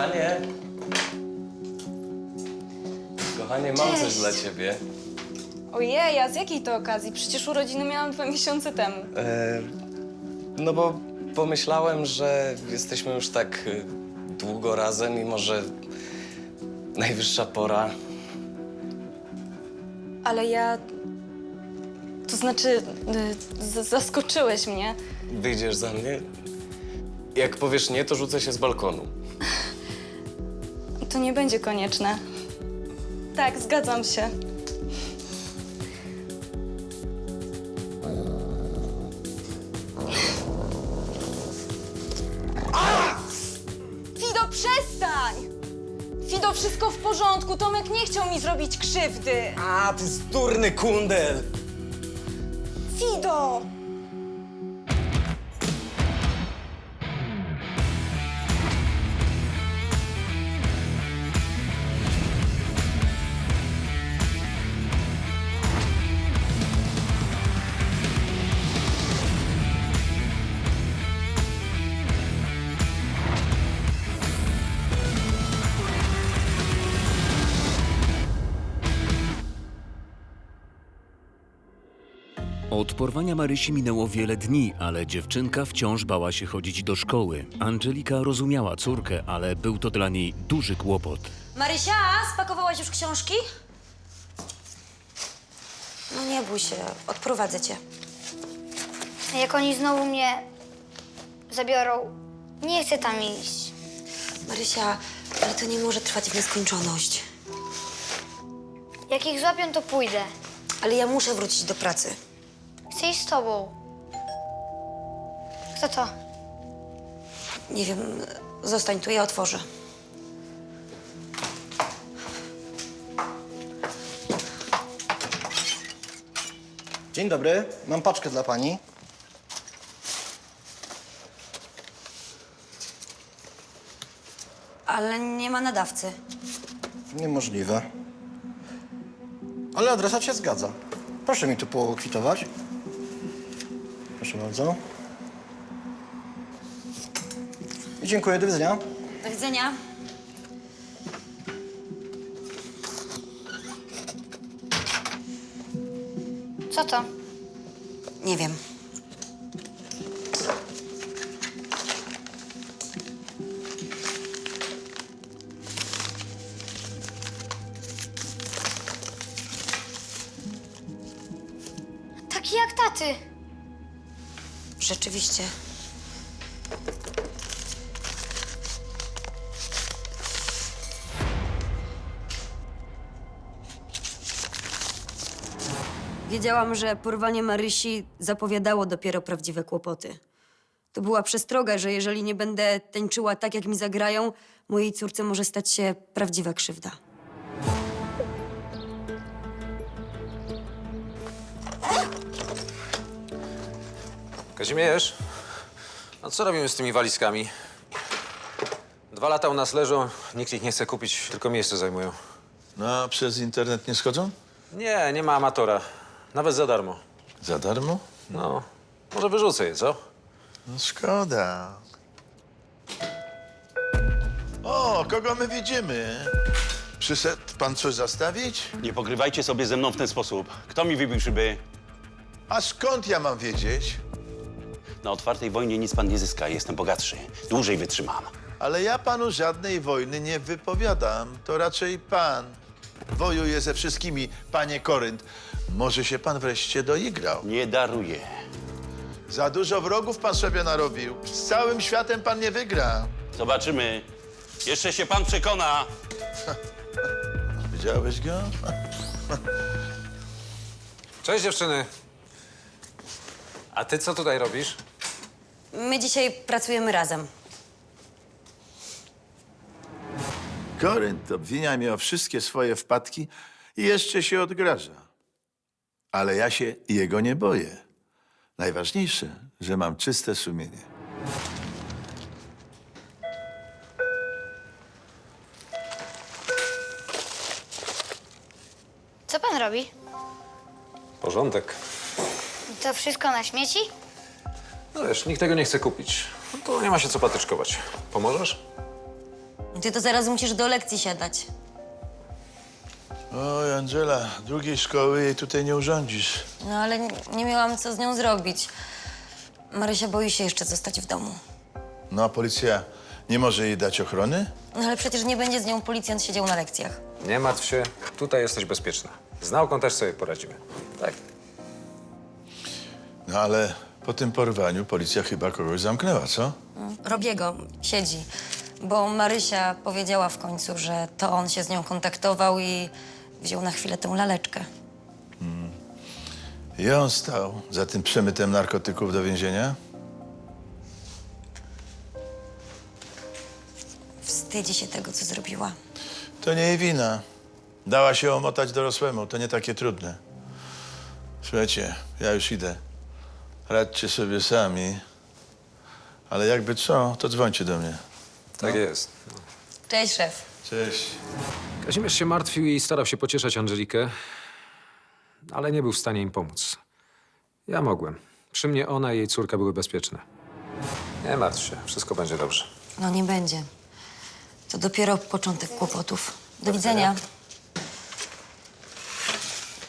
Kochanie. Kochanie, mam coś Cześć. dla ciebie. Ojej, a z jakiej to okazji? Przecież urodziny miałam 2 miesiące temu. No bo pomyślałem, że jesteśmy już tak długo razem i może najwyższa pora. Ale ja... To znaczy, zaskoczyłeś mnie. Wyjdziesz za mnie? Jak powiesz nie, to rzucę się z balkonu. To nie będzie konieczne. Tak, zgadzam się. Fido, przestań! Fido, wszystko w porządku. Tomek nie chciał mi zrobić krzywdy. A, ty sturny kundel! Fido! Od porwania Marysi minęło wiele dni, ale dziewczynka wciąż bała się chodzić do szkoły. Angelika rozumiała córkę, ale był to dla niej duży kłopot. Marysia, spakowałaś już książki? No nie bój się, odprowadzę cię. Jak oni znowu mnie zabiorą, nie chcę tam iść. Marysia, ale to nie może trwać w nieskończoność. Jak ich złapią, to pójdę. Ale ja muszę wrócić do pracy. Chcę iść z tobą. Kto to? Nie wiem, zostań tu, ja otworzę. Dzień dobry, mam paczkę dla pani. Ale nie ma nadawcy. Niemożliwe. Ale adresat się zgadza. Proszę mi tu pokwitować. Proszę bardzo. I dziękuję, do widzenia. Do widzenia. Co to? Nie wiem. Taki jak taty. Rzeczywiście. Wiedziałam, że porwanie Marysi zapowiadało dopiero prawdziwe kłopoty. To była przestroga, że jeżeli nie będę tańczyła tak, jak mi zagrają, mojej córce może stać się prawdziwa krzywda. Kazimierz, a co robimy z tymi walizkami? 2 lata u nas leżą, nikt ich nie chce kupić, tylko miejsce zajmują. No, a przez internet nie schodzą? Nie, nie ma amatora. Nawet za darmo. Za darmo? No, może wyrzucę je, co? No szkoda. O, kogo my widzimy? Przyszedł pan coś zastawić? Nie pogrywajcie sobie ze mną w ten sposób. Kto mi wybił szyby? A skąd ja mam wiedzieć? Na otwartej wojnie nic pan nie zyska. Jestem bogatszy. Dłużej wytrzymam. Ale ja panu żadnej wojny nie wypowiadam. To raczej pan wojuje ze wszystkimi, panie Korynt. Może się pan wreszcie doigrał. Nie daruję. Za dużo wrogów pan sobie narobił. Z całym światem pan nie wygra. Zobaczymy. Jeszcze się pan przekona. Widziałeś go? Cześć, dziewczyny. A ty co tutaj robisz? My dzisiaj pracujemy razem. Korynt obwinia mnie o wszystkie swoje wpadki i jeszcze się odgraża. Ale ja się jego nie boję. Najważniejsze, że mam czyste sumienie. Co pan robi? Porządek. To wszystko na śmieci? No wiesz, nikt tego nie chce kupić. No to nie ma się co patyczkować. Pomożesz? Ty to zaraz musisz do lekcji siadać. Oj, Angela, drugiej szkoły jej tutaj nie urządzisz. No ale nie miałam co z nią zrobić. Marysia boi się jeszcze zostać w domu. No a policja nie może jej dać ochrony? No ale przecież nie będzie z nią policjant siedział na lekcjach. Nie martw się, tutaj jesteś bezpieczna. Z nauką też sobie poradzimy. Tak. No ale po tym porwaniu policja chyba kogoś zamknęła, co? Robiego siedzi, bo Marysia powiedziała w końcu, że to on się z nią kontaktował i wziął na chwilę tę laleczkę. I on stał za tym przemytem narkotyków do więzienia? Wstydzi się tego, co zrobiła. To nie jej wina. Dała się omotać dorosłemu, to nie takie trudne. Słuchajcie, ja już idę. Radźcie sobie sami. Ale jakby co, to dzwońcie do mnie. Tak jest. Cześć, szef. Cześć. Kazimierz się martwił i starał się pocieszać Angelikę, ale nie był w stanie im pomóc. Ja mogłem. Przy mnie ona i jej córka były bezpieczne. Nie martw się, wszystko będzie dobrze. No nie będzie. To dopiero początek kłopotów. Do widzenia.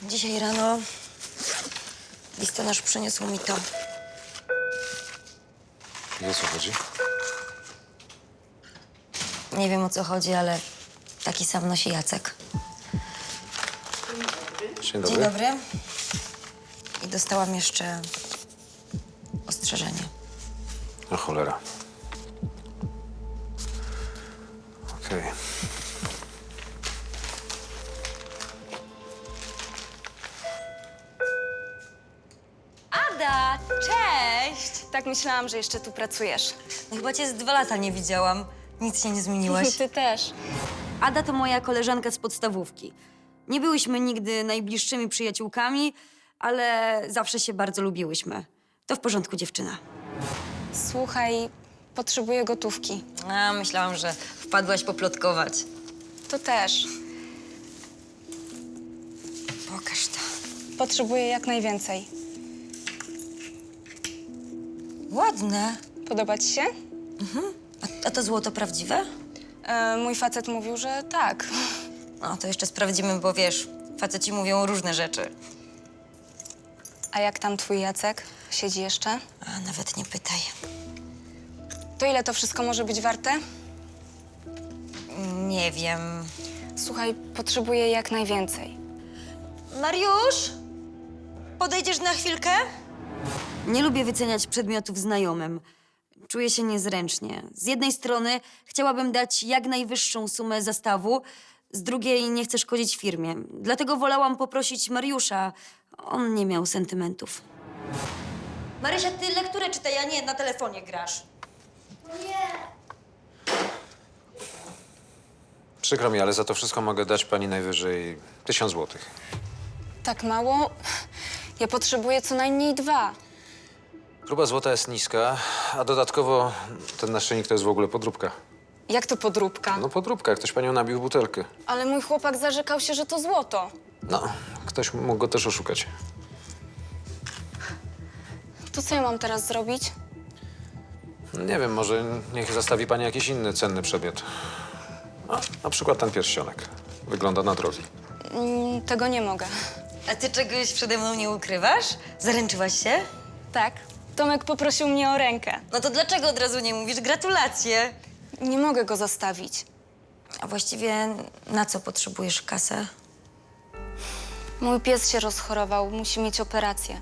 Dzisiaj rano listonosz przyniósł mi to. I o co chodzi? Nie wiem, o co chodzi, ale taki sam nosi Jacek. Dzień dobry. Dzień dobry. I dostałam jeszcze ostrzeżenie. O cholera. Okej. Ada, cześć! Tak myślałam, że jeszcze tu pracujesz. No chyba cię z 2 lata nie widziałam. Nic się nie zmieniłaś. Ty też. Ada to moja koleżanka z podstawówki. Nie byłyśmy nigdy najbliższymi przyjaciółkami, ale zawsze się bardzo lubiłyśmy. To w porządku, dziewczyna. Słuchaj, potrzebuję gotówki. A, myślałam, że wpadłaś poplotkować. To też. Pokaż to. Potrzebuję jak najwięcej. Ładne. Podoba ci się? A to złoto prawdziwe? Mój facet mówił, że tak. No, to jeszcze sprawdzimy, bo wiesz, faceci mówią różne rzeczy. A jak tam twój Jacek? Siedzi jeszcze? A, nawet nie pytaj. To ile to wszystko może być warte? Nie wiem. Słuchaj, potrzebuję jak najwięcej. Mariusz? Podejdziesz na chwilkę? Nie lubię wyceniać przedmiotów znajomym. Czuję się niezręcznie. Z jednej strony chciałabym dać jak najwyższą sumę zastawu, z drugiej nie chcę szkodzić firmie. Dlatego wolałam poprosić Mariusza. On nie miał sentymentów. Marysia, ty lekturę czytaj, a nie na telefonie grasz. Przykro mi, ale za to wszystko mogę dać pani najwyżej 1000 złotych. Tak mało? Ja potrzebuję co najmniej 2. Próba złota jest niska, a dodatkowo ten naszyjnik to jest w ogóle podróbka. Jak to podróbka? No podróbka, ktoś panią nabił w butelkę. Ale mój chłopak zarzekał się, że to złoto. No, ktoś mógł go też oszukać. To co ja mam teraz zrobić? Nie wiem, może niech zastawi pani jakiś inny cenny przedmiot. Na przykład ten pierścionek. Wygląda na drogi. Tego nie mogę. A ty czegoś przede mną nie ukrywasz? Zaręczyłaś się? Tak. Tomek poprosił mnie o rękę. No to dlaczego od razu nie mówisz? Gratulacje! Nie mogę go zostawić. A właściwie na co potrzebujesz kasę? Mój pies się rozchorował, musi mieć operację.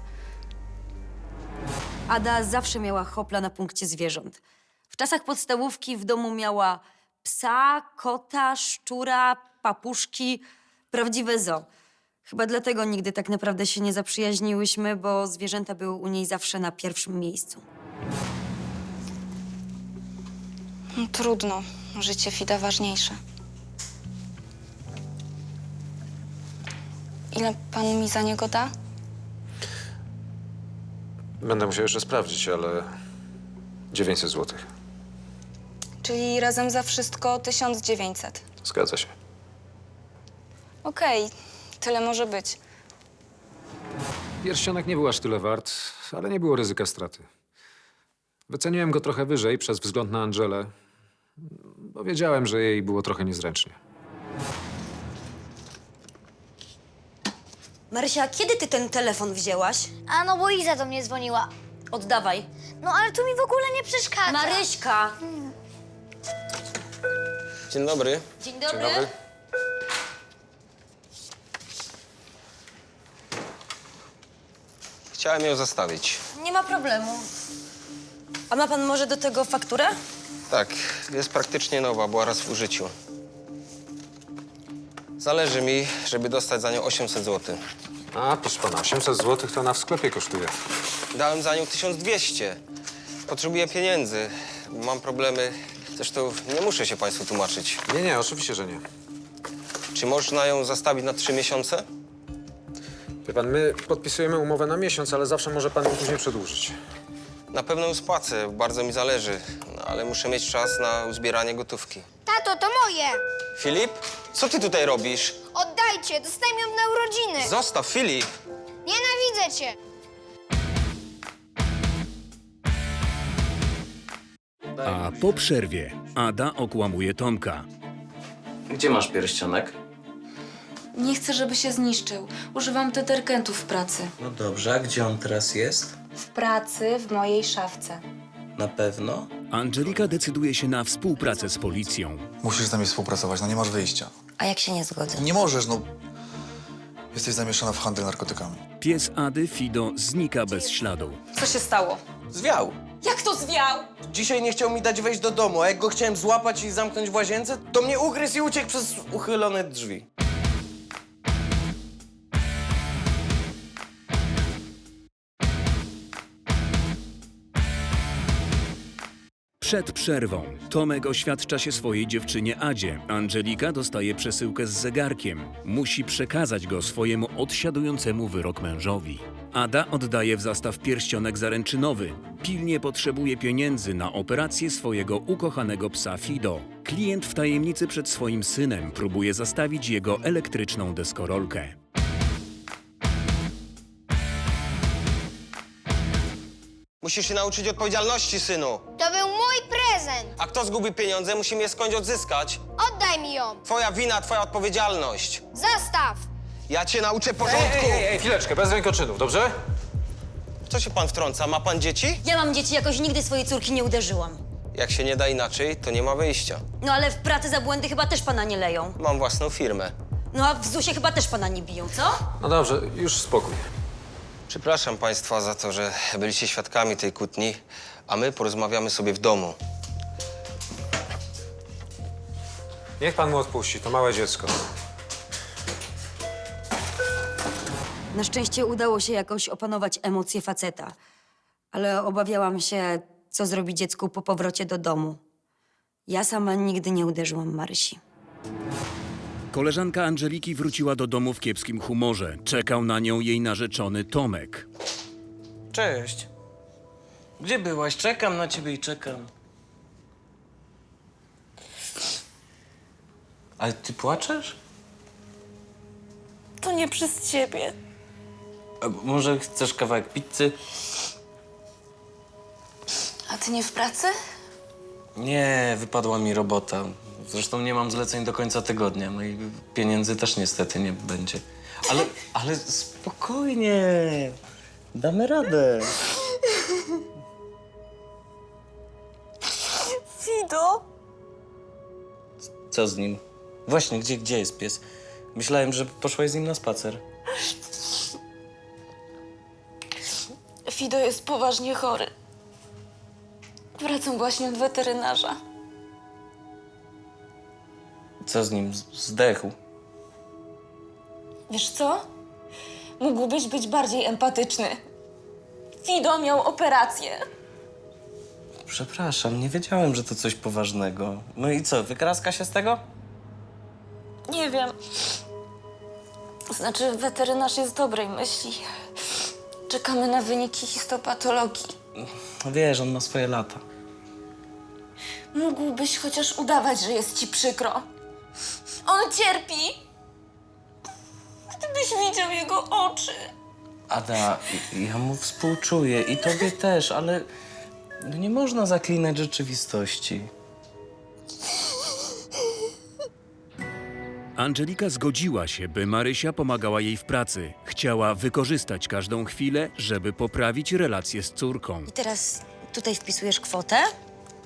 Ada zawsze miała hopla na punkcie zwierząt. W czasach podstawówki w domu miała psa, kota, szczura, papuszki. Prawdziwe zoo. Chyba dlatego nigdy tak naprawdę się nie zaprzyjaźniłyśmy, bo zwierzęta były u niej zawsze na pierwszym miejscu. Trudno. Życie Fida ważniejsze. Ile pan mi za niego da? Będę musiał jeszcze sprawdzić, ale 900 złotych. Czyli razem za wszystko 1900. Zgadza się. Okej, tyle może być. Pierścionek nie był aż tyle wart, ale nie było ryzyka straty. Wyceniłem go trochę wyżej przez wzgląd na Angelę, bo wiedziałem, że jej było trochę niezręcznie. Marysia, kiedy ty ten telefon wzięłaś? A no bo Iza do mnie dzwoniła. Oddawaj. No ale tu mi w ogóle nie przeszkadza. Maryśka! Dzień dobry. Dzień dobry. Dzień dobry. Chciałem ją zostawić. Nie ma problemu. A ma pan może do tego fakturę? Tak, jest praktycznie nowa, była raz w użyciu. Zależy mi, żeby dostać za nią 800 zł. A, proszę pana, 800 zł to ona w sklepie kosztuje. Dałem za nią 1200. Potrzebuję pieniędzy, mam problemy. Zresztą nie muszę się państwu tłumaczyć. Nie, oczywiście, że nie. Czy można ją zastawić na 3 miesiące? Wie pan, my podpisujemy umowę na miesiąc, ale zawsze może pan ją później przedłużyć. Na pewno ją spłacę, bardzo mi zależy, no, ale muszę mieć czas na uzbieranie gotówki. Tato, to moje. Filip, co ty tutaj robisz? Oddajcie, dostałem ją na urodziny. Zostaw, Filip! Nienawidzę cię. A po przerwie Ada okłamuje Tomka. Gdzie masz pierścionek? Nie chcę, żeby się zniszczył. Używam detergentów w pracy. No dobrze, a gdzie on teraz jest? W pracy, w mojej szafce. Na pewno? Angelika decyduje się na współpracę z policją. Musisz z nami współpracować, no nie masz wyjścia. A jak się nie zgodzę? Nie możesz, no. Jesteś zamieszana w handel narkotykami. Pies Ady, Fido, znika bez śladu. Co się stało? Zwiał. Jak to zwiał? Dzisiaj nie chciał mi dać wejść do domu, a jak go chciałem złapać i zamknąć w łazience, to mnie ugryzł i uciekł przez uchylone drzwi. Przed przerwą Tomek oświadcza się swojej dziewczynie Adzie. Angelika dostaje przesyłkę z zegarkiem. Musi przekazać go swojemu odsiadującemu wyrok mężowi. Ada oddaje w zastaw pierścionek zaręczynowy. Pilnie potrzebuje pieniędzy na operację swojego ukochanego psa Fido. Klient w tajemnicy przed swoim synem próbuje zastawić jego elektryczną deskorolkę. Musisz się nauczyć odpowiedzialności, synu. To był mój prezent. A kto zgubi pieniądze, musimy je skądś odzyskać. Oddaj mi ją. Twoja wina, twoja odpowiedzialność. Zastaw. Ja cię nauczę porządku. Ej, chwileczkę, bez rękoczynów, dobrze? W co się pan wtrąca? Ma pan dzieci? Ja mam dzieci, jakoś nigdy swojej córki nie uderzyłam. Jak się nie da inaczej, to nie ma wyjścia. No ale w pracy za błędy chyba też pana nie leją. Mam własną firmę. No a w ZUS-ie chyba też pana nie biją, co? No dobrze, już spokój. Przepraszam państwa za to, że byliście świadkami tej kłótni, a my porozmawiamy sobie w domu. Niech pan mu odpuści, to małe dziecko. Na szczęście udało się jakoś opanować emocje faceta. Ale obawiałam się, co zrobi dziecku po powrocie do domu. Ja sama nigdy nie uderzyłam Marysi. Koleżanka Angeliki wróciła do domu w kiepskim humorze. Czekał na nią jej narzeczony Tomek. Cześć. Gdzie byłaś? Czekam na ciebie i czekam. Ale ty płaczesz? To nie przez ciebie. A może chcesz kawałek pizzy? A ty nie w pracy? Nie, wypadła mi robota. Zresztą nie mam zleceń do końca tygodnia, no i pieniędzy też niestety nie będzie. Ale spokojnie. Damy radę. Fido? Co z nim? Właśnie, gdzie jest pies? Myślałem, że poszłaś z nim na spacer. Fido jest poważnie chory. Wracam właśnie od weterynarza. Co z nim? Zdechł. Wiesz co? Mógłbyś być bardziej empatyczny. Fido miał operację. Przepraszam, nie wiedziałem, że to coś poważnego. No i co, wykraska się z tego? Nie wiem. Znaczy, weterynarz jest dobrej myśli. Czekamy na wyniki histopatologii. Wiesz, on ma swoje lata. Mógłbyś chociaż udawać, że jest ci przykro. On cierpi. Gdybyś widział jego oczy. Ada, ja mu współczuję i tobie też, ale no nie można zaklinać rzeczywistości. Angelika zgodziła się, by Marysia pomagała jej w pracy. Chciała wykorzystać każdą chwilę, żeby poprawić relacje z córką. I teraz tutaj wpisujesz kwotę.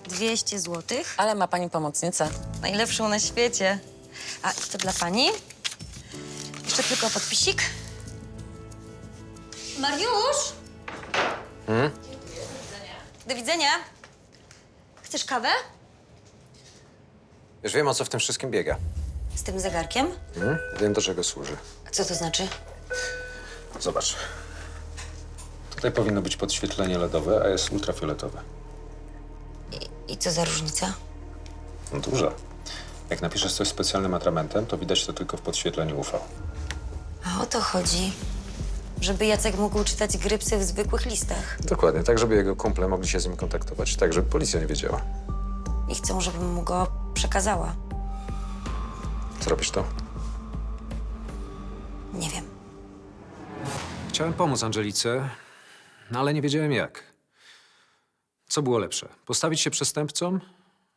200 zł. Ale ma pani pomocnicę. Najlepszą na świecie. A to dla pani. Jeszcze tylko podpisik. Mariusz! Do widzenia. Chcesz kawę? Już wiem, o co w tym wszystkim biega. Z tym zegarkiem? Wiem, do czego służy. A co to znaczy? Zobacz. Tutaj powinno być podświetlenie LEDowe, a jest ultrafioletowe. I co za różnica? No duża. Jak napiszesz coś specjalnym atramentem, to widać to tylko w podświetleniu UV. A o to chodzi. Żeby Jacek mógł czytać grypsy w zwykłych listach. Dokładnie, tak żeby jego kumple mogli się z nim kontaktować, tak żeby policja nie wiedziała. I chcą, żebym mu go przekazała. Zrobisz to? Nie wiem. Chciałem pomóc Angelice, no ale nie wiedziałem jak. Co było lepsze? Postawić się przestępcom,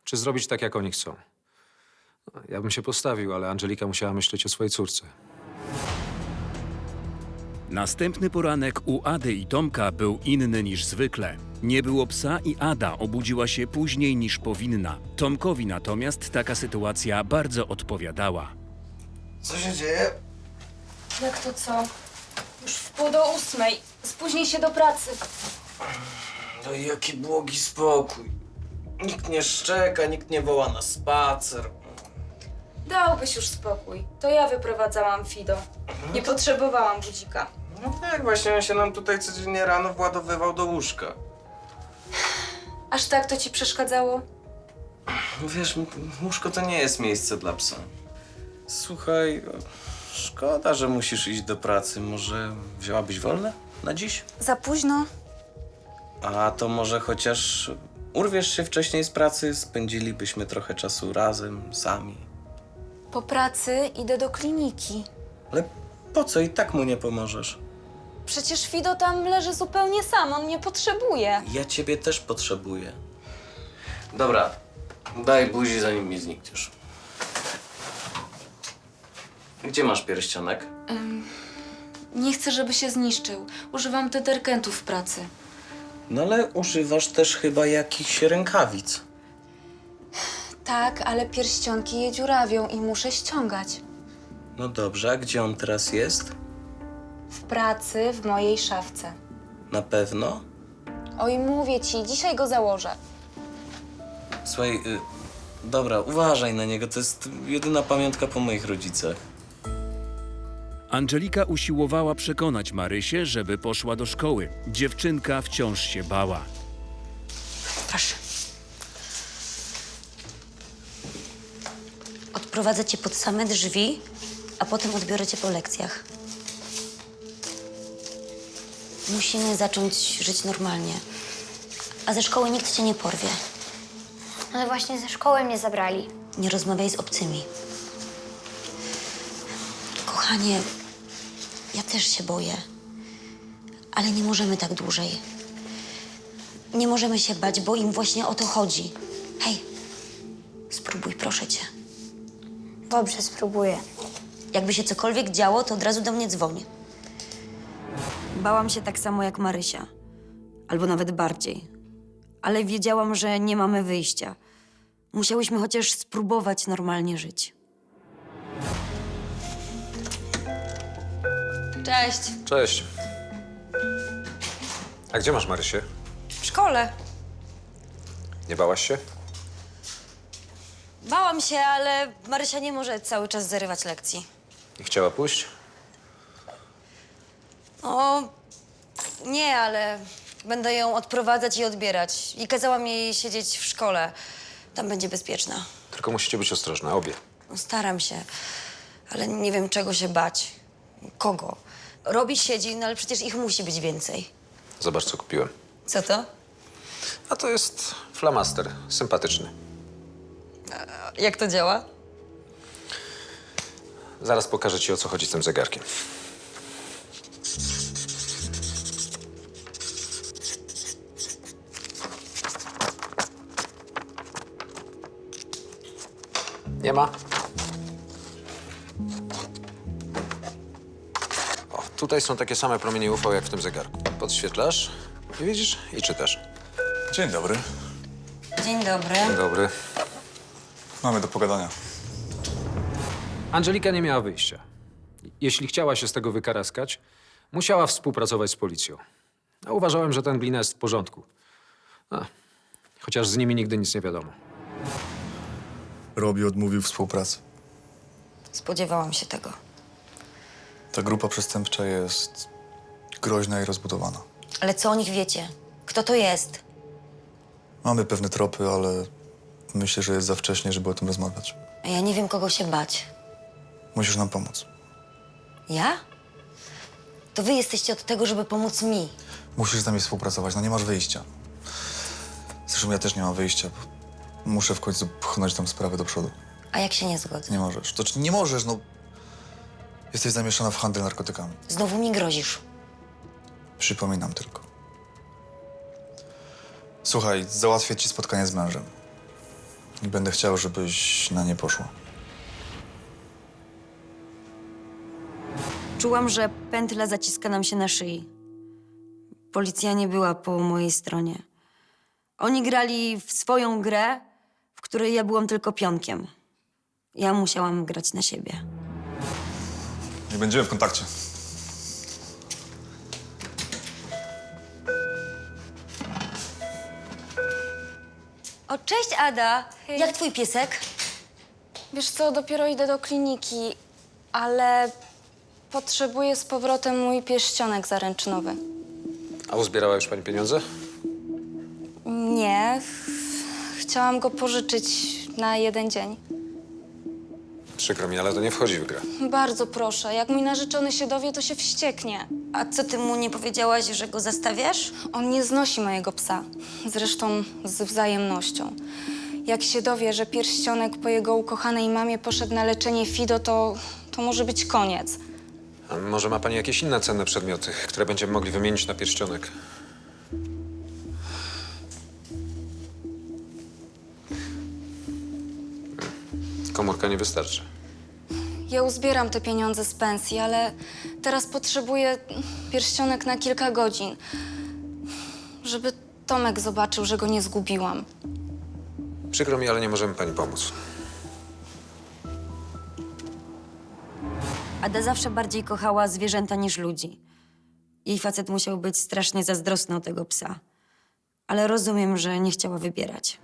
czy zrobić tak, jak oni chcą? No, ja bym się postawił, ale Angelika musiała myśleć o swojej córce. Następny poranek u Ady i Tomka był inny niż zwykle. Nie było psa i Ada obudziła się później niż powinna. Tomkowi natomiast taka sytuacja bardzo odpowiadała. Co się dzieje? Jak to co? Już w 7:30. Spóźnij się do pracy. No i jaki błogi spokój. Nikt nie szczeka, nikt nie woła na spacer. Dałbyś już spokój. To ja wyprowadzałam Fido. Nie potrzebowałam budzika. No tak, właśnie on się nam tutaj codziennie rano władowywał do łóżka. Aż tak to ci przeszkadzało? Wiesz, łóżko to nie jest miejsce dla psa. Słuchaj, szkoda, że musisz iść do pracy. Może wzięłabyś wolne na dziś? Za późno. A to może chociaż urwiesz się wcześniej z pracy, spędzilibyśmy trochę czasu razem, sami. Po pracy idę do kliniki. Ale po co? I tak mu nie pomożesz. Przecież Fido tam leży zupełnie sam, on nie potrzebuje. Ja ciebie też potrzebuję. Dobra, daj buzi, zanim mi znikniesz. Gdzie masz pierścionek? Nie chcę, żeby się zniszczył. Używam detergentów w pracy. No ale używasz też chyba jakichś rękawic. Tak, ale pierścionki je dziurawią i muszę ściągać. No dobrze, a gdzie on teraz jest? W pracy, w mojej szafce. Na pewno? Oj, mówię ci, dzisiaj go założę. Słuchaj, dobra, uważaj na niego, to jest jedyna pamiątka po moich rodzicach. Angelika usiłowała przekonać Marysię, żeby poszła do szkoły. Dziewczynka wciąż się bała. Proszę. Odprowadzę cię pod same drzwi, a potem odbiorę cię po lekcjach. Musimy zacząć żyć normalnie. A ze szkoły nikt cię nie porwie. Ale właśnie ze szkoły mnie zabrali. Nie rozmawiaj z obcymi. Kochanie, ja też się boję. Ale nie możemy tak dłużej. Nie możemy się bać, bo im właśnie o to chodzi. Hej, spróbuj, proszę cię. Dobrze, spróbuję. Jakby się cokolwiek działo, to od razu do mnie dzwoń. Bałam się tak samo jak Marysia. Albo nawet bardziej. Ale wiedziałam, że nie mamy wyjścia. Musiałyśmy chociaż spróbować normalnie żyć. Cześć. Cześć. A gdzie masz Marysię? W szkole. Nie bałaś się? Bałam się, ale Marysia nie może cały czas zarywać lekcji. Nie chciała pójść? O, nie, ale będę ją odprowadzać i odbierać. I kazałam jej siedzieć w szkole. Tam będzie bezpieczna. Tylko musicie być ostrożne, obie. No, staram się, ale nie wiem, czego się bać. Kogo? Robi siedzi, no ale przecież ich musi być więcej. Zobacz, co kupiłem. Co to? A to jest flamaster, sympatyczny. Jak to działa? Zaraz pokażę ci, o co chodzi z tym zegarkiem. Nie ma. tutaj są takie same promienie UV jak w tym zegarku. Podświetlasz i widzisz i czytasz. Dzień dobry. Dzień dobry. Dzień dobry. Mamy do pogadania. Angelika nie miała wyjścia. Jeśli chciała się z tego wykaraskać, musiała współpracować z policją. A uważałem, że ten glina jest w porządku. Chociaż z nimi nigdy nic nie wiadomo. Robbie odmówił współpracy. Spodziewałam się tego. Ta grupa przestępcza jest groźna i rozbudowana. Ale co o nich wiecie? Kto to jest? Mamy pewne tropy, ale myślę, że jest za wcześnie, żeby o tym rozmawiać. A ja nie wiem, kogo się bać. Musisz nam pomóc. Ja? To wy jesteście od tego, żeby pomóc mi. Musisz z nami współpracować, no nie masz wyjścia. Zresztą ja też nie mam wyjścia, bo muszę w końcu pchnąć tą sprawę do przodu. A jak się nie zgodzę? Nie możesz. To znaczy nie możesz, no. Jesteś zamieszana w handel narkotykami. Znowu mi grozisz. Przypominam tylko. Słuchaj, załatwię ci spotkanie z mężem. I będę chciał, żebyś na nie poszła. Czułam, że pętla zaciska nam się na szyi. Policja nie była po mojej stronie. Oni grali w swoją grę, w której ja byłam tylko pionkiem. Ja musiałam grać na siebie. Nie będziemy w kontakcie. O, cześć Ada! Jak twój piesek? Wiesz co, dopiero idę do kliniki, ale potrzebuję z powrotem mój pierścionek zaręczynowy. A uzbierała już pani pieniądze? Nie, chciałam go pożyczyć na 1 dzień. Przykro mi, ale to nie wchodzi w grę. Bardzo proszę, jak mój narzeczony się dowie, to się wścieknie. A co ty mu nie powiedziałaś, że go zastawiasz? On nie znosi mojego psa, zresztą z wzajemnością. Jak się dowie, że pierścionek po jego ukochanej mamie poszedł na leczenie Fido, to może być koniec. A może ma pani jakieś inne cenne przedmioty, które będziemy mogli wymienić na pierścionek? Komórka nie wystarczy. Ja uzbieram te pieniądze z pensji, ale teraz potrzebuję pierścionek na kilka godzin, żeby Tomek zobaczył, że go nie zgubiłam. Przykro mi, ale nie możemy pani pomóc. Ada zawsze bardziej kochała zwierzęta niż ludzi. Jej facet musiał być strasznie zazdrosny o tego psa. Ale rozumiem, że nie chciała wybierać.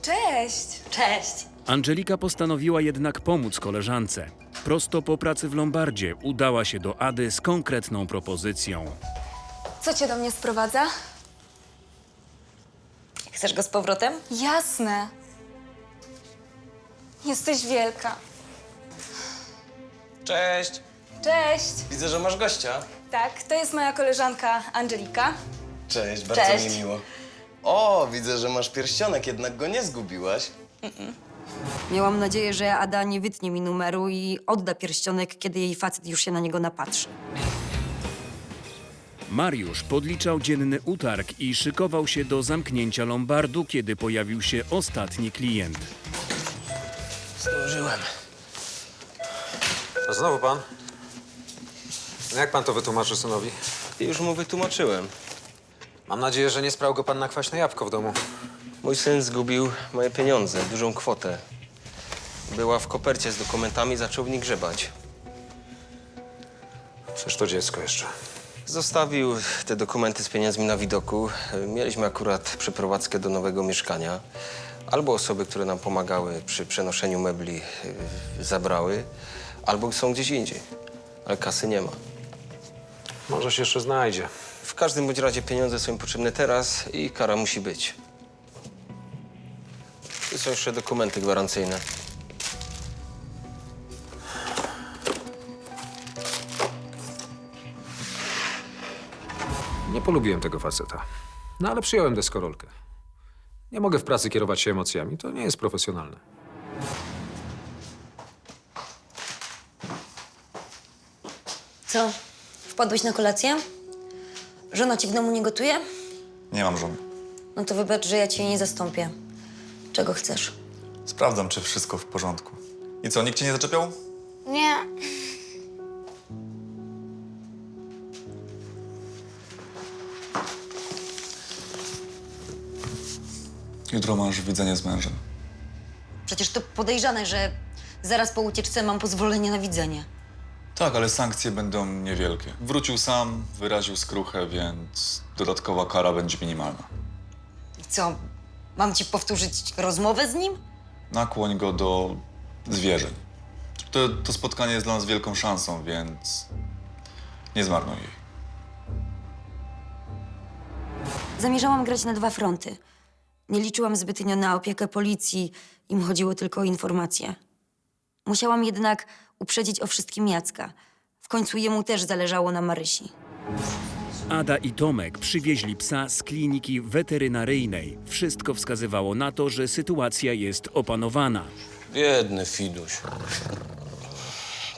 Cześć! Cześć! Angelika postanowiła jednak pomóc koleżance. Prosto po pracy w Lombardzie udała się do Ady z konkretną propozycją. Co cię do mnie sprowadza? Chcesz go z powrotem? Jasne. Jesteś wielka. Cześć! Cześć! Widzę, że masz gościa. Tak, to jest moja koleżanka Angelika. Cześć, bardzo Cześć. mi miło. O, widzę, że masz pierścionek, jednak go nie zgubiłaś. Miałam nadzieję, że Ada nie wytnie mi numeru i odda pierścionek, kiedy jej facet już się na niego napatrzy. Mariusz podliczał dzienny utarg i szykował się do zamknięcia Lombardu, kiedy pojawił się ostatni klient. Zdążyłem. A znowu pan? No jak pan to wytłumaczy synowi? Już mu wytłumaczyłem. Mam nadzieję, że nie sprał go pan na kwaśne jabłko w domu. Mój syn zgubił moje pieniądze, dużą kwotę. Była w kopercie z dokumentami, zaczął w nich grzebać. Przecież to dziecko jeszcze. Zostawił te dokumenty z pieniędzmi na widoku. Mieliśmy akurat przeprowadzkę do nowego mieszkania. Albo osoby, które nam pomagały przy przenoszeniu mebli, zabrały, albo są gdzieś indziej. Ale kasy nie ma. Może się jeszcze znajdzie. W każdym bądź razie pieniądze są im potrzebne teraz i kara musi być. Tu są jeszcze dokumenty gwarancyjne. Nie polubiłem tego faceta. No ale przyjąłem deskorolkę. Nie mogę w pracy kierować się emocjami. To nie jest profesjonalne. Co? Wpadłeś na kolację? Żona ci w domu nie gotuje? Nie mam żony. No to wybacz, że ja cię nie zastąpię. Czego chcesz? Sprawdzam, czy wszystko w porządku. I co, nikt cię nie zaczepiał? Nie. Jutro masz widzenie z mężem. Przecież to podejrzane, że zaraz po ucieczce mam pozwolenie na widzenie. Tak, ale sankcje będą niewielkie. Wrócił sam, wyraził skruchę, więc dodatkowa kara będzie minimalna. I co, mam ci powtórzyć rozmowę z nim? Nakłoń go do zwierzeń. To spotkanie jest dla nas wielką szansą, więc nie zmarnuj jej. Zamierzałam grać na 2 fronty. Nie liczyłam zbytnio na opiekę policji, im chodziło tylko o informacje. Musiałam jednak uprzedzić o wszystkim Jacka. W końcu jemu też zależało na Marysi. Ada i Tomek przywieźli psa z kliniki weterynaryjnej. Wszystko wskazywało na to, że sytuacja jest opanowana. Biedny Fiduś.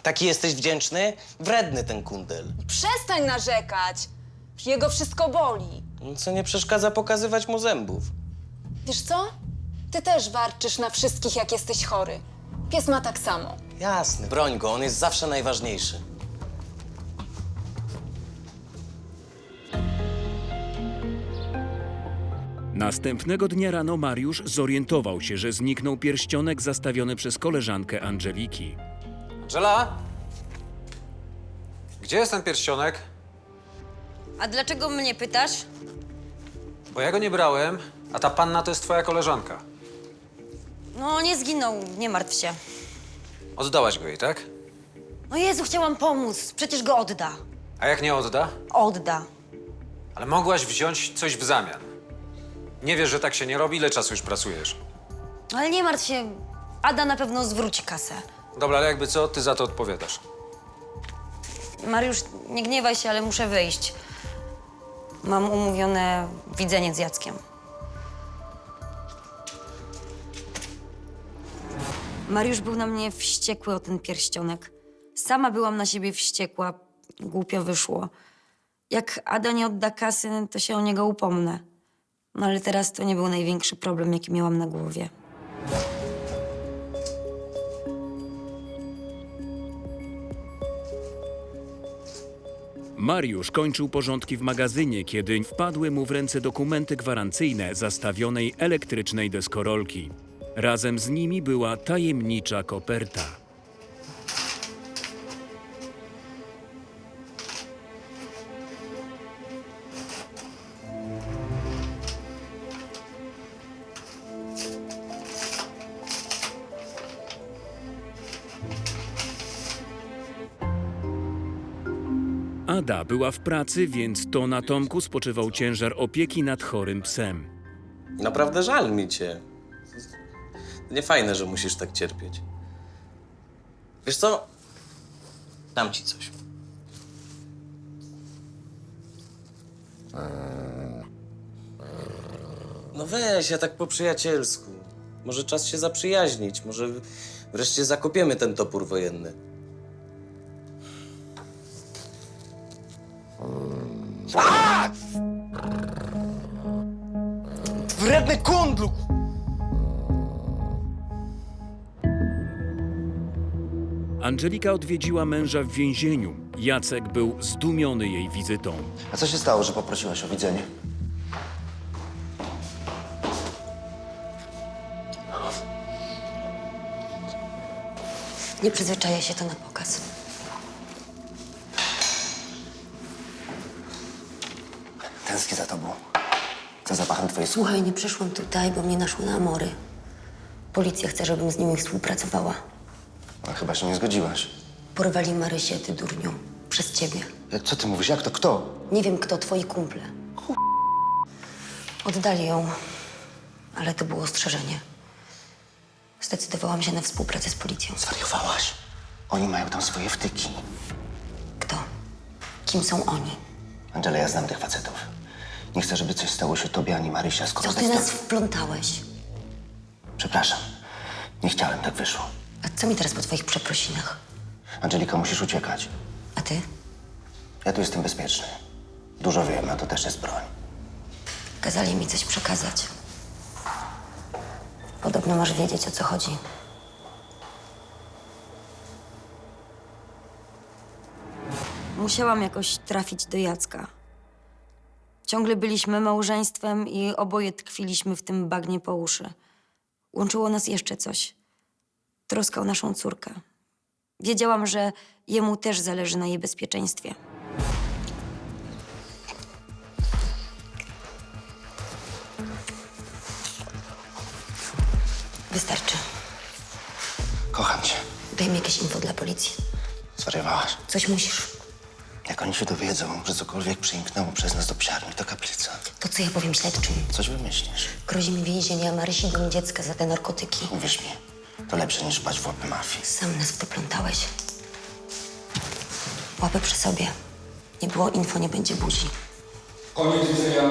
Taki jesteś wdzięczny? Wredny ten kundel. Przestań narzekać! Jego wszystko boli. No, co nie przeszkadza pokazywać mu zębów. Wiesz co? Ty też warczysz na wszystkich, jak jesteś chory. Pies ma tak samo. Jasne, broń go, on jest zawsze najważniejszy. Następnego dnia rano Mariusz zorientował się, że zniknął pierścionek zastawiony przez koleżankę Angeliki. Angela? Gdzie jest ten pierścionek? A dlaczego mnie pytasz? Bo ja go nie brałem, a ta panna to jest twoja koleżanka. No, nie zginął, nie martw się. Oddałaś go jej, tak? No Jezu, chciałam pomóc, przecież go odda. A jak nie odda? Odda. Ale mogłaś wziąć coś w zamian. Nie wiesz, że tak się nie robi? Ile czasu już pracujesz? Ale nie martw się, Ada na pewno zwróci kasę. Dobra, ale jakby co, ty za to odpowiadasz. Mariusz, nie gniewaj się, ale muszę wyjść. Mam umówione widzenie z Jackiem. Mariusz był na mnie wściekły o ten pierścionek. Sama byłam na siebie wściekła. Głupio wyszło. Jak Ada nie odda kasy, to się o niego upomnę. No ale teraz to nie był największy problem, jaki miałam na głowie. Mariusz kończył porządki w magazynie, kiedy wpadły mu w ręce dokumenty gwarancyjne zastawionej elektrycznej deskorolki. Razem z nimi była tajemnicza koperta. Ada była w pracy, więc to na Tomku spoczywał ciężar opieki nad chorym psem. Naprawdę żal mi cię. Nie fajne, że musisz tak cierpieć. Wiesz co? Dam ci coś. No weź, ja tak po przyjacielsku. Może czas się zaprzyjaźnić, może wreszcie zakopiemy ten topór wojenny. Wredny kundlu! Angelika odwiedziła męża w więzieniu. Jacek był zdumiony jej wizytą. A co się stało, że poprosiłaś o widzenie? Nie przyzwyczaję się to na pokaz. Tęsknię za tobą. Za zapachem twojej skóry. Słuchaj, nie przyszłam tutaj, bo mnie naszły na amory. Policja chce, żebym z nimi współpracowała. Ale chyba się nie zgodziłaś. Porwali Marysię, ty durniu. Przez ciebie. Co ty mówisz? Jak to? Kto? Nie wiem, kto, twoi kumple. Oddali ją, ale to było ostrzeżenie. Zdecydowałam się na współpracę z policją. Zwariowałaś. Oni mają tam swoje wtyki. Kto? Kim są oni? Angela, ja znam tych facetów. Nie chcę, żeby coś stało się tobie ani Marysia, skoro... Co ty nas wplątałeś? Przepraszam. Nie chciałem, tak wyszło. A co mi teraz po twoich przeprosinach? Angelika, musisz uciekać. A ty? Ja tu jestem bezpieczny. Dużo wiem, a to też jest broń. Kazali mi coś przekazać. Podobno masz wiedzieć, o co chodzi. Musiałam jakoś trafić do Jacka. Ciągle byliśmy małżeństwem i oboje tkwiliśmy w tym bagnie po uszy. Łączyło nas jeszcze coś. Troska o naszą córkę. Wiedziałam, że jemu też zależy na jej bezpieczeństwie. Wystarczy. Kocham cię. Daj mi jakieś info dla policji. Zwariowałaś. Coś musisz. Jak oni się dowiedzą, że cokolwiek przemknęło przez nas do psiarni, to kaplica. To co ja powiem śledczym? Coś wymyślisz. Grozi mi więzienie, a Marysi dom dziecka za te narkotyki. Uwierz mi, to lepsze niż paść w łapy mafii. Sam nas wplątałeś. Łapy przy sobie. Nie było info, nie będzie buzi. Koniec widzenia.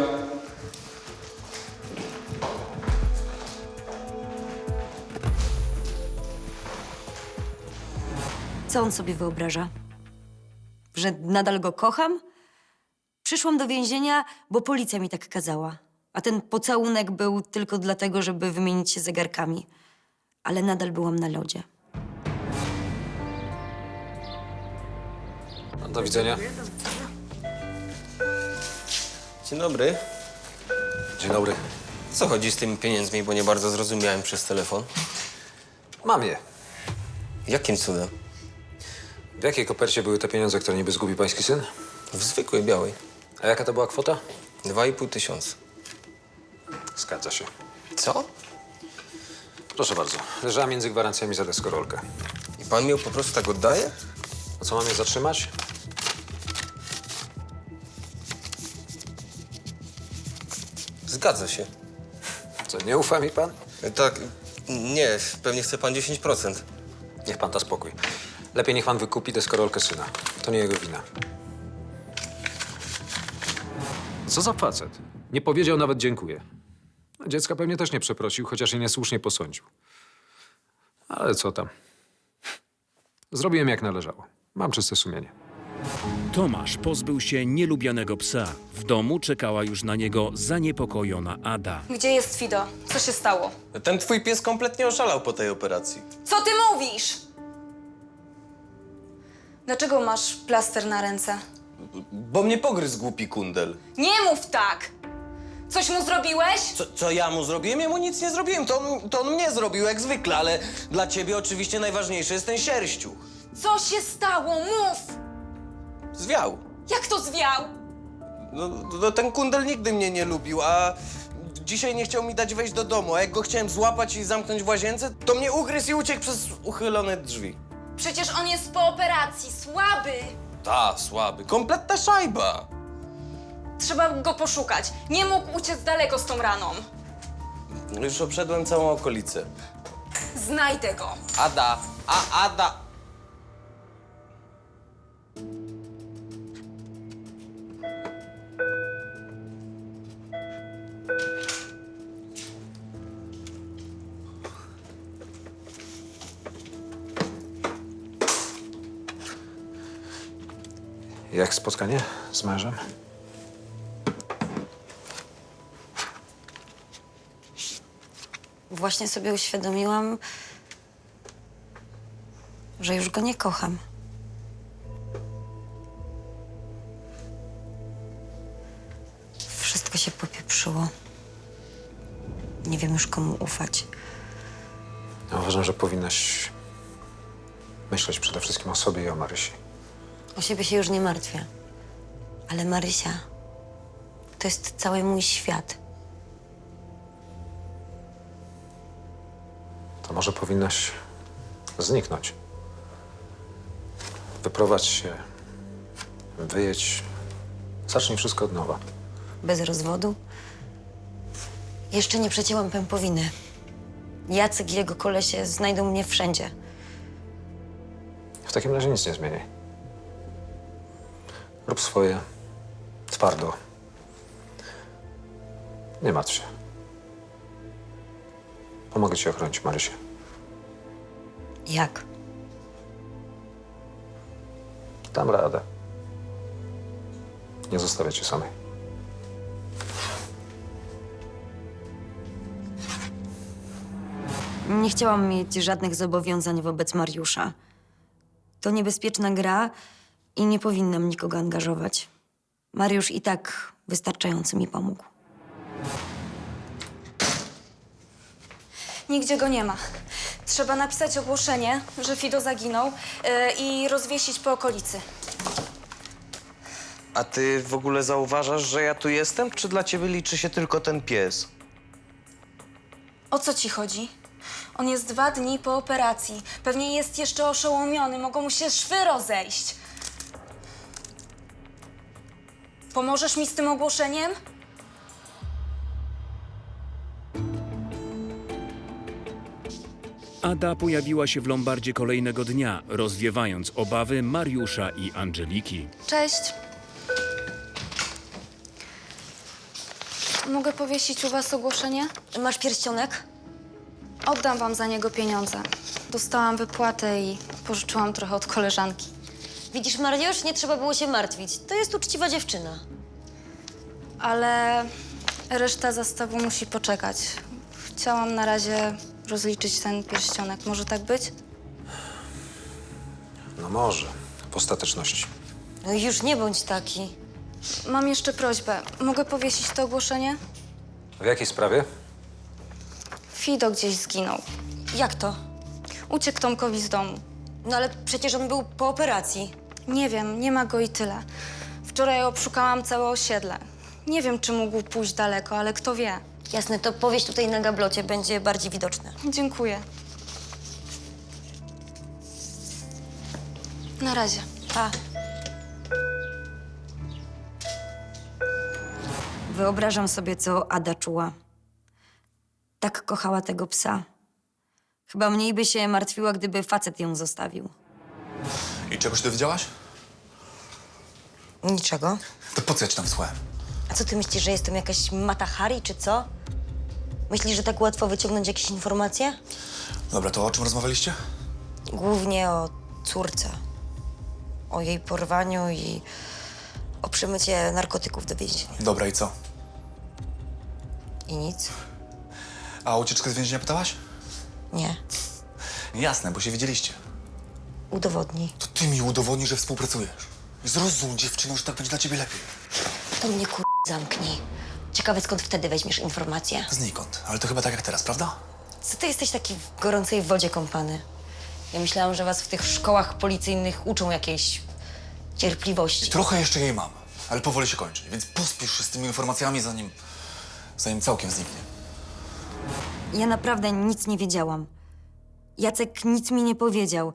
Co on sobie wyobraża? Że nadal go kocham? Przyszłam do więzienia, bo policja mi tak kazała. A ten pocałunek był tylko dlatego, żeby wymienić się zegarkami. Ale nadal byłam na lodzie. Do widzenia. Dzień dobry. Dzień dobry. Co chodzi z tymi pieniędzmi, bo nie bardzo zrozumiałem przez telefon? Mam je. Jakim cudem? W jakiej kopercie były te pieniądze, które niby zgubił pański syn? W zwykłej, białej. A jaka to była kwota? 2,5 tysiąca. Zgadza się. Co? Proszę bardzo. Leżała między gwarancjami za deskorolkę. I pan mi ją po prostu tak oddaje? A co, mam je zatrzymać? Zgadza się. Co, nie ufa mi pan? Tak, nie, pewnie chce pan 10%. Niech pan da spokój. Lepiej niech pan wykupi deskorolkę syna. To nie jego wina. Co za facet? Nie powiedział nawet dziękuję. Dziecka pewnie też nie przeprosił, chociaż i niesłusznie posądził. Ale co tam? Zrobiłem jak należało. Mam czyste sumienie. Tomasz pozbył się nielubianego psa. W domu czekała już na niego zaniepokojona Ada. Gdzie jest Fido? Co się stało? Ten twój pies kompletnie oszalał po tej operacji. Co ty mówisz? Dlaczego masz plaster na ręce? Bo mnie pogryzł głupi kundel. Nie mów tak! Coś mu zrobiłeś? Co ja mu zrobiłem? Ja mu nic nie zrobiłem. To on mnie zrobił jak zwykle, ale dla ciebie oczywiście najważniejszy jest ten sierściuch. Co się stało? Mów! Zwiał. Jak to zwiał? No, ten kundel nigdy mnie nie lubił, a dzisiaj nie chciał mi dać wejść do domu, a jak go chciałem złapać i zamknąć w łazience, to mnie ugryzł i uciekł przez uchylone drzwi. Przecież on jest po operacji, słaby! Ta, słaby. Kompletna szajba. Trzeba go poszukać. Nie mógł uciec daleko z tą raną. Już obszedłem całą okolicę. Znajdę go. Ada, Ada. Jak spotkanie z mężem? Właśnie sobie uświadomiłam, że już go nie kocham. Wszystko się popieprzyło. Nie wiem już, komu ufać. Ja uważam, że powinnaś myśleć przede wszystkim o sobie i o Marysi. O siebie się już nie martwię. Ale Marysia to jest cały mój świat. To może powinnaś zniknąć. Wyprowadź się, wyjedź, zacznij wszystko od nowa. Bez rozwodu? Jeszcze nie przecięłam pępowiny. Jacek i jego kolesie znajdą mnie wszędzie. W takim razie nic nie zmieniaj. Rób swoje, twardo. Nie martw się. Pomogę ci ochronić Marysię. Jak? Dam radę. Nie zostawię cię samej. Nie chciałam mieć żadnych zobowiązań wobec Mariusza. To niebezpieczna gra I nie powinnam nikogo angażować. Mariusz i tak wystarczająco mi pomógł. Nigdzie go nie ma. Trzeba napisać ogłoszenie, że Fido zaginął i rozwiesić po okolicy. A ty w ogóle zauważasz, że ja tu jestem, czy dla ciebie liczy się tylko ten pies? O co ci chodzi? On jest 2 dni po operacji. Pewnie jest jeszcze oszołomiony. Mogą mu się szwy rozejść. Pomożesz mi z tym ogłoszeniem? Ada pojawiła się w Lombardzie kolejnego dnia, rozwiewając obawy Mariusza i Angeliki. Cześć. Mogę powiesić u was ogłoszenie? Masz pierścionek? Oddam wam za niego pieniądze. Dostałam wypłatę i pożyczyłam trochę od koleżanki. Widzisz, Mariusz, nie trzeba było się martwić. To jest uczciwa dziewczyna. Ale reszta zastawu musi poczekać. Chciałam na razie rozliczyć ten pierścionek. Może tak być? No może, w ostateczności. No już nie bądź taki. Mam jeszcze prośbę. Mogę powiesić to ogłoszenie? W jakiej sprawie? Fido gdzieś zginął. Jak to? Uciekł Tomkowi z domu. No ale przecież on był po operacji. Nie wiem, nie ma go i tyle. Wczoraj obszukałam całe osiedle. Nie wiem, czy mógł pójść daleko, ale kto wie. Jasne, to powieś tutaj na gablocie, będzie bardziej widoczne. Dziękuję. Na razie. Pa. Wyobrażam sobie, co Ada czuła. Tak kochała tego psa. Chyba mniej by się martwiła, gdyby facet ją zostawił. I czegoś dowiedziałaś? Niczego. To po co ja ci tam wysłałem? A co ty myślisz, że jestem jakaś Mata Hari, czy co? Myślisz, że tak łatwo wyciągnąć jakieś informacje? Dobra, to o czym rozmawialiście? Głównie o córce. O jej porwaniu i o przemycie narkotyków do więzienia. Dobra, i co? I nic? A o ucieczkę z więzienia pytałaś? Nie. Jasne, bo się widzieliście. Udowodnij. To ty mi udowodnisz, że współpracujesz. Zrozum, dziewczyno, że tak będzie dla ciebie lepiej. To mnie zamknij. Ciekawe, skąd wtedy weźmiesz informacje? Znikąd, ale to chyba tak jak teraz, prawda? Co ty jesteś taki w gorącej wodzie kąpany? Ja myślałam, że was w tych szkołach policyjnych uczą jakiejś cierpliwości. Trochę jeszcze jej mam, ale powoli się kończy, więc pospiesz się z tymi informacjami, zanim całkiem zniknie. Ja naprawdę nic nie wiedziałam. Jacek nic mi nie powiedział.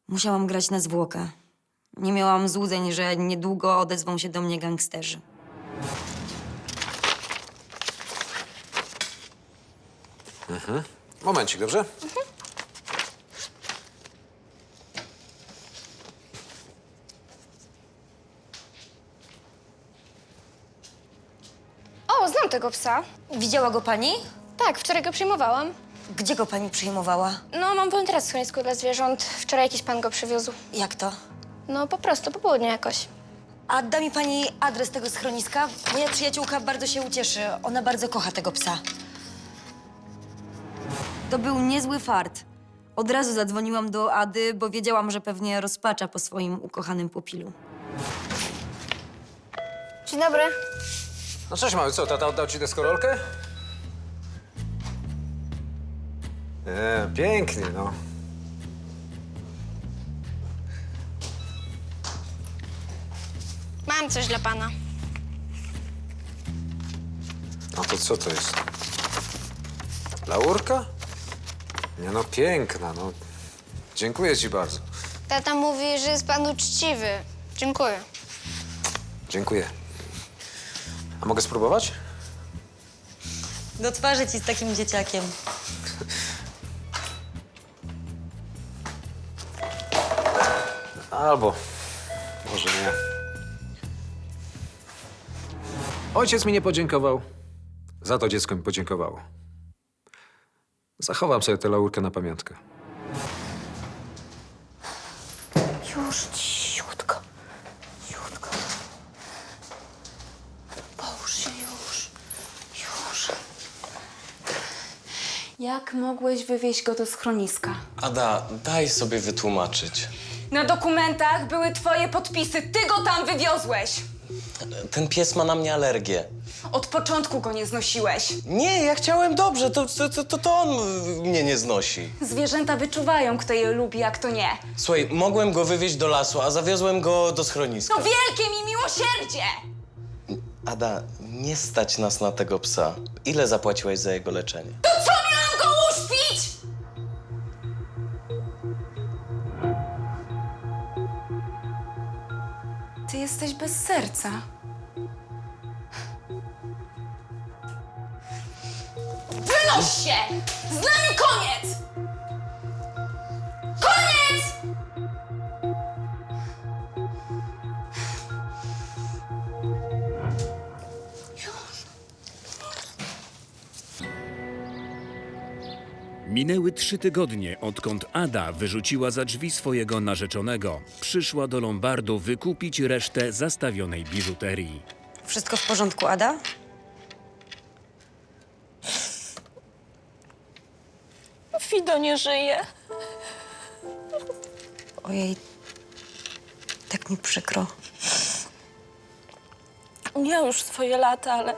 Musiałam grać na zwłokę. Nie miałam złudzeń, że niedługo odezwą się do mnie gangsterzy. Momencik, dobrze? O, znam tego psa. Widziała go pani? Tak, wczoraj go przyjmowałam. Gdzie go pani przyjmowała? No, mam wolontariat w schronisku dla zwierząt. Wczoraj jakiś pan go przywiózł. Jak to? No, po prostu, po południu jakoś. A da mi pani adres tego schroniska? Moja przyjaciółka bardzo się ucieszy. Ona bardzo kocha tego psa. To był niezły fart. Od razu zadzwoniłam do Ady, bo wiedziałam, że pewnie rozpacza po swoim ukochanym pupilu. Dzień dobry. No cześć, mały, co, tata oddał ci deskorolkę? Nie, pięknie, no. Mam coś dla pana. A to co to jest? Laurka? Nie no, piękna, no. Dziękuję ci bardzo. Tata mówi, że jest pan uczciwy. Dziękuję. Dziękuję. A mogę spróbować? Do twarzy ci z takim dzieciakiem. Albo może nie. Ojciec mi nie podziękował. Za to dziecko mi podziękowało. Zachowam sobie tę laurkę na pamiątkę. Już cichutko. Cichutko. Połóż się już. Już. Jak mogłeś wywieźć go do schroniska? Ada, daj sobie wytłumaczyć. Na dokumentach były twoje podpisy. Ty go tam wywiozłeś. Ten pies ma na mnie alergię. Od początku go nie znosiłeś. Nie, ja chciałem dobrze, to on mnie nie znosi. Zwierzęta wyczuwają, kto je lubi, a kto nie. Słuchaj, mogłem go wywieźć do lasu, a zawiozłem go do schroniska. To wielkie mi miłosierdzie! Ada, nie stać nas na tego psa. Ile zapłaciłaś za jego leczenie? To co, miałam go uśpić? Ty jesteś bez serca. Wynoś się! Z nami koniec! Koniec! Minęły 3 tygodnie, odkąd Ada wyrzuciła za drzwi swojego narzeczonego. Przyszła do Lombardu wykupić resztę zastawionej biżuterii. Wszystko w porządku, Ada? Fido nie żyje. Ojej, tak mi przykro. Miał już swoje lata, ale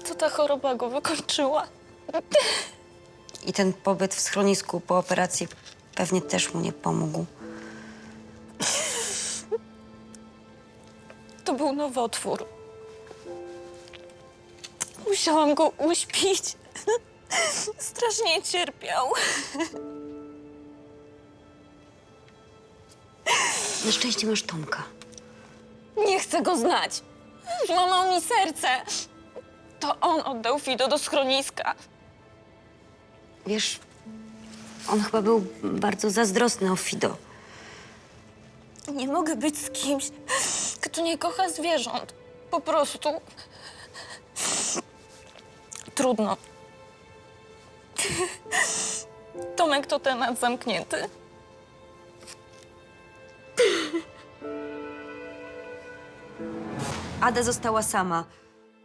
to ta choroba go wykończyła. I ten pobyt w schronisku po operacji pewnie też mu nie pomógł. To był nowotwór. Musiałam go uśpić. Strasznie cierpiał. Na szczęście masz Tomka. Nie chcę go znać. Złamał mi serce. To on oddał Fido do schroniska. Wiesz, on chyba był bardzo zazdrosny o Fido. Nie mogę być z kimś, kto nie kocha zwierząt. Po prostu. Trudno. Tomek to temat zamknięty. Ada została sama,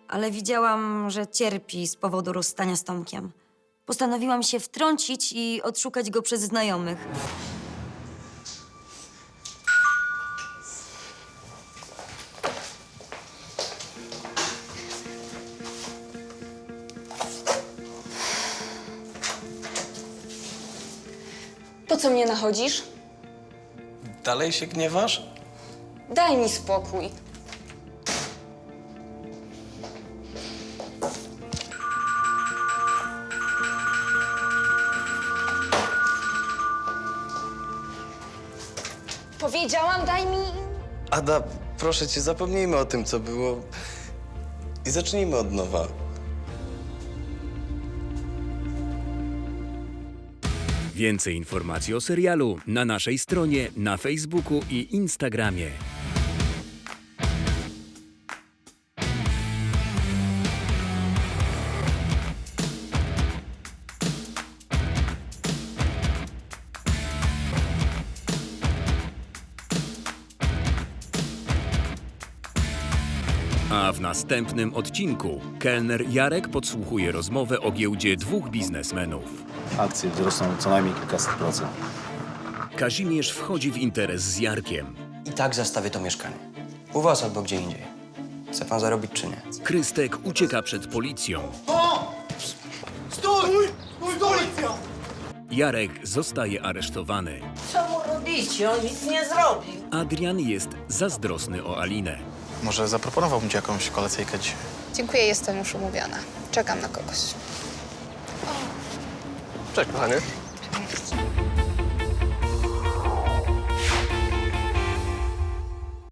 ale widziałam, że cierpi z powodu rozstania z Tomkiem. Postanowiłam się wtrącić i odszukać go przez znajomych. Po co mnie nachodzisz? Dalej się gniewasz? Daj mi spokój. Powiedziałam, daj mi... Ada, proszę cię, zapomnijmy o tym, co było i zacznijmy od nowa. Więcej informacji o serialu na naszej stronie, na Facebooku i Instagramie. A w następnym odcinku kelner Jarek podsłuchuje rozmowę o giełdzie 2 biznesmenów. Akcje wzrosną co najmniej kilkaset procent. Kazimierz wchodzi w interes z Jarkiem. I tak zastawię to mieszkanie. U was albo gdzie indziej. Chce pan zarobić czy nie? Krystek ucieka przed policją. Stój! Policja! Jarek zostaje aresztowany. Co mu robicie? On nic nie zrobił. Adrian jest zazdrosny o Alinę. Może zaproponowałbym ci jakąś kolacyjkę dzisiaj. Dziękuję, jestem już umówiona. Czekam na kogoś. Cześć, kochany. Cześć.